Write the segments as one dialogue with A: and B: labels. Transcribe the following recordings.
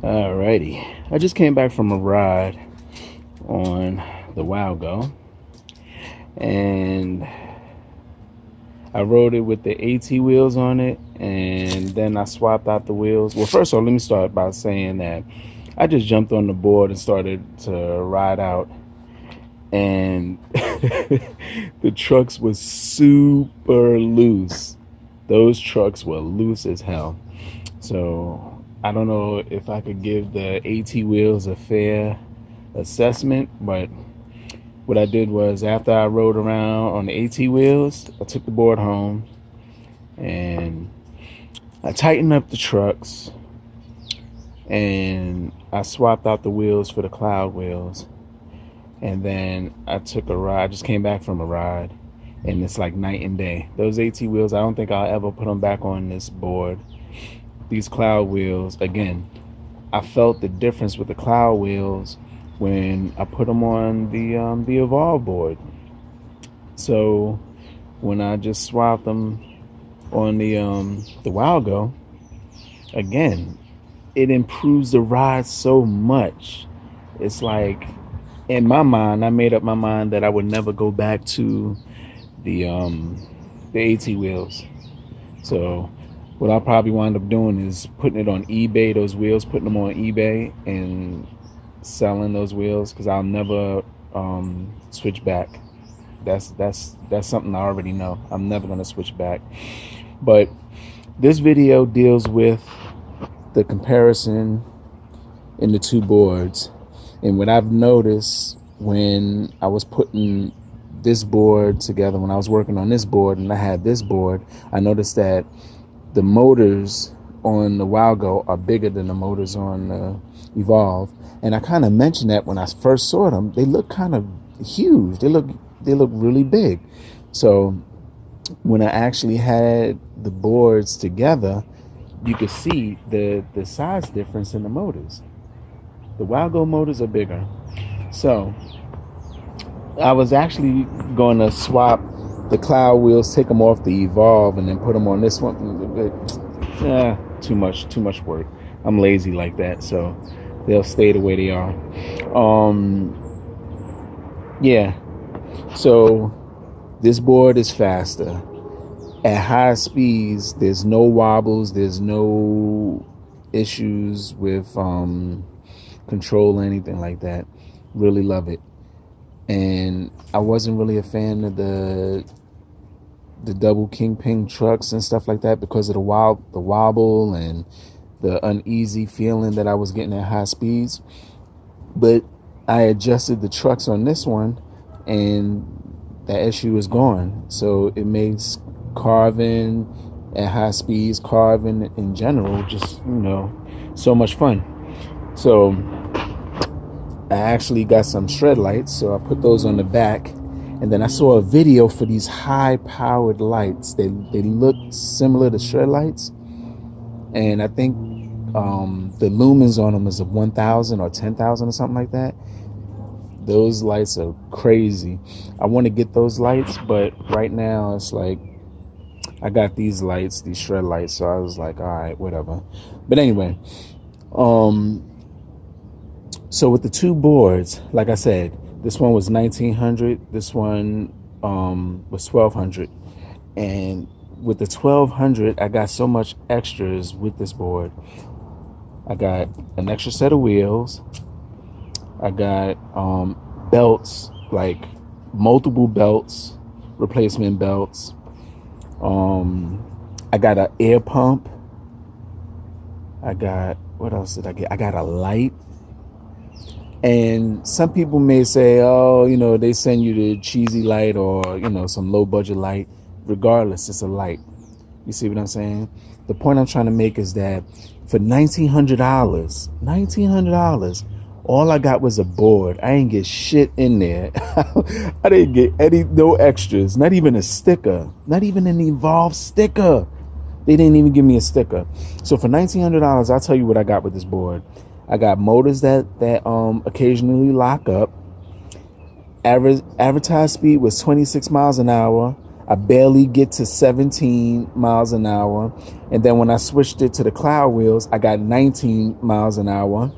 A: Alrighty, I just came back from a ride on the Wowgo, and I rode it with the AT wheels on it, and then I swapped out the wheels. Well, first of all, let me start by saying that I just jumped on the board and started to ride out, and the trucks was super loose. Those trucks were loose as hell. So I don't know if I could give the AT wheels a fair assessment, but what I did was after I rode around on the AT wheels, I took the board home and I tightened up the trucks and I swapped out the wheels for the cloud wheels. And then I took a ride. I just came back from a ride and it's like night and day. Those AT wheels, I don't think I'll ever put them back on this board. These cloud wheels, again, I felt the difference with the cloud wheels when I put them on the Evolve board. So when I just swapped them on the Wowgo, again, it improves the ride so much. It's like, in my mind, I made up my mind that I would never go back to the AT wheels. So what I'll probably wind up doing is putting it on eBay, those wheels, putting them on eBay and selling those wheels, because I'll never switch back. That's something I already know. I'm never going to switch back. But this video deals with the comparison in the two boards. And what I've noticed when I was putting this board together, when I was working on this board and I had this board, I noticed that the motors on the Wowgo are bigger than the motors on the Evolve. And I kind of mentioned that when I first saw them. They look kind of huge. They look really big. So when I actually had the boards together, you could see the size difference in the motors. The Wowgo motors are bigger. So I was actually going to swap the cloud wheels, take them off the Evolve, and then put them on this one. Too much work. I'm lazy like that, so they'll stay the way they are. Yeah. So this board is faster. At high speeds, there's no wobbles, there's no issues with control or anything like that. Really love it. And I wasn't really a fan of the double kingpin trucks and stuff like that because of the wobble and the uneasy feeling that I was getting at high speeds. But I adjusted the trucks on this one and that issue is gone. So it makes carving at high speeds, carving in general, just, so much fun. So I actually got some shred lights, so I put those on the back. And then I saw a video for these high-powered lights. They look similar to shred lights. And I think the lumens on them is 1,000 or 10,000 or something like that. Those lights are crazy. I want to get those lights, but right now it's like I got these lights, these shred lights. So I was like, all right, whatever. But anyway, so with the two boards, like I said, this one was 1,900. This one was 1,200. And with the 1,200, I got so much extras with this board. I got an extra set of wheels. I got belts, like multiple belts, replacement belts. I got an air pump. I got, what else did I get? I got a light. And some people may say, oh, they send you the cheesy light or, some low budget light. Regardless, it's a light. You see what I'm saying? The point I'm trying to make is that for $1,900, all I got was a board. I ain't get shit in there. I didn't get no extras, not even a sticker, not even an Evolve sticker. They didn't even give me a sticker. So for $1,900, I'll tell you what I got with this board. I got motors that occasionally lock up. Advertised speed was 26 miles an hour. I barely get to 17 miles an hour. And then when I switched it to the cloud wheels, I got 19 miles an hour.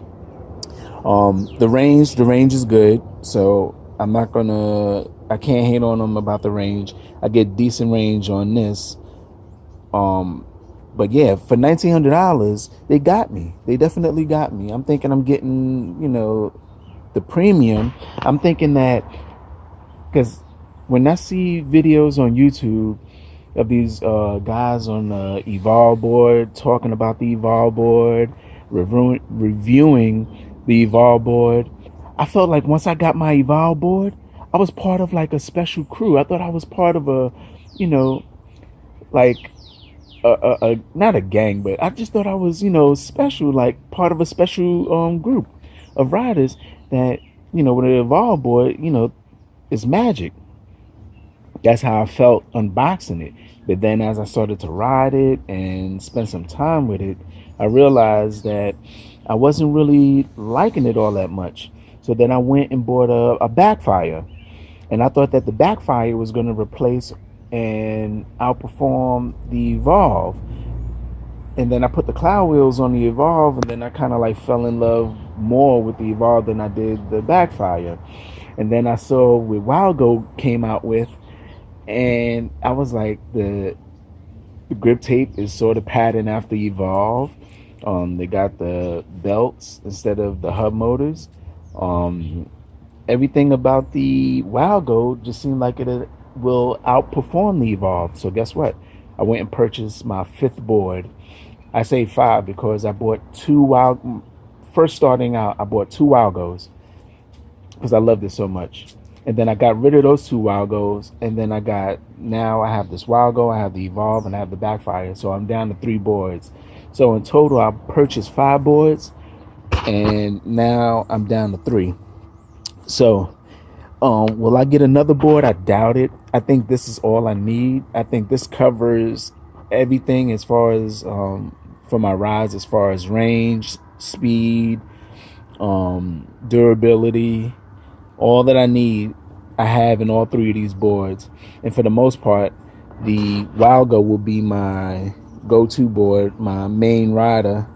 A: The range is good. So I can't hate on them about the range. I get decent range on this. But yeah, for $1,900, they got me. They definitely got me. I'm thinking I'm getting, the premium. I'm thinking that because when I see videos on YouTube of these guys on the Evolve board talking about the Evolve board, reviewing the Evolve board, I felt like once I got my Evolve board, I was part of like a special crew. I thought I was part of a, like not a gang, but I just thought I was, special, like part of a special group of riders that, with the Evolve board, it's magic. That's how I felt unboxing it. But then as I started to ride it and spend some time with it, I realized that I wasn't really liking it all that much. So then I went and bought a backfire. And I thought that the backfire was going to replace and outperform the Evolve. And then I put the cloud wheels on the Evolve, and then I kind of like fell in love more with the Evolve than I did the backfire. And then I saw what Wowgo came out with, and I was like, the grip tape is sort of patterned after Evolve. They got the belts instead of the hub motors. Everything about the Wowgo just seemed like it will outperform the Evolve. So guess what? I went and purchased my 5th board. I say 5 because I bought 2 first starting out, I bought 2 Wowgos because I loved it so much. And then I got rid of those 2 Wowgos, and then now I have this Wowgo, I have the Evolve, and I have the backfire. So I'm down to 3 boards. So in total, I purchased 5 boards, and now I'm down to 3. So will I get another board? I doubt it. I think this is all I need. I think this covers everything as far as for my rides, as far as range, speed, durability, all that I need. I have in all 3 of these boards. And for the most part, the Wowgo will be my go-to board, my main rider.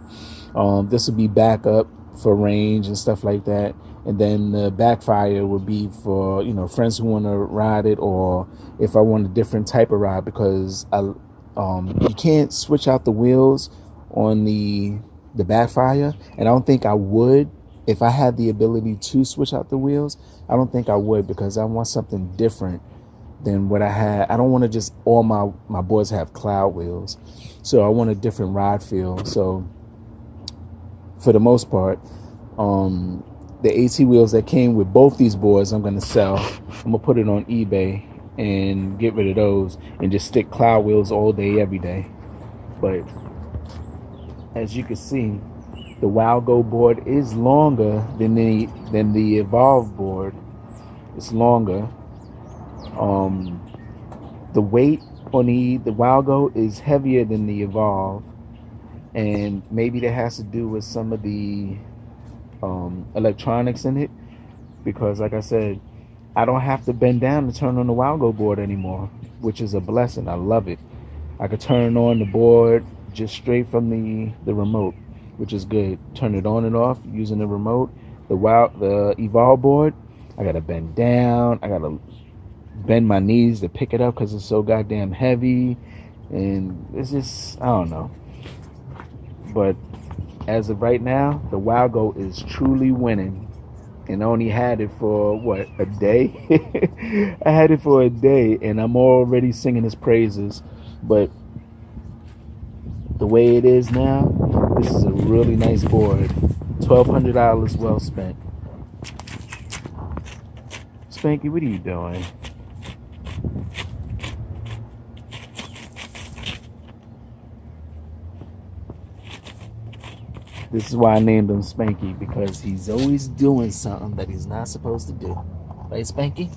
A: This will be backup for range and stuff like that. And then the backfire would be for, friends who want to ride it, or if I want a different type of ride, because you can't switch out the wheels on the backfire. And I don't think I would if I had the ability to switch out the wheels. I don't think I would, because I want something different than what I had. I don't want to just all my boards have cloud wheels. So I want a different ride feel. So for the most part, the AT wheels that came with both these boards, I'm going to sell. I'm going to put it on eBay and get rid of those and just stick cloud wheels all day, every day. But as you can see, the Wowgo board is longer than the Evolve board. It's longer. The weight on the Wowgo is heavier than the Evolve, and maybe that has to do with some of the electronics in it, because like I said, I don't have to bend down to turn on the Wowgo board anymore, which is a blessing. I love it. I could turn on the board just straight from the remote, which is good. Turn it on and off using the remote. The Evolve board, I gotta bend down. I gotta bend my knees to pick it up because it's so goddamn heavy, and it's just, I don't know. But as of right now, the Wowgo is truly winning. And I only had it for, a day? I had it for a day, and I'm already singing his praises. But the way it is now, this is a really nice board. $1,200 well spent. Spanky, what are you doing? This is why I named him Spanky, because he's always doing something that he's not supposed to do. Right, Spanky?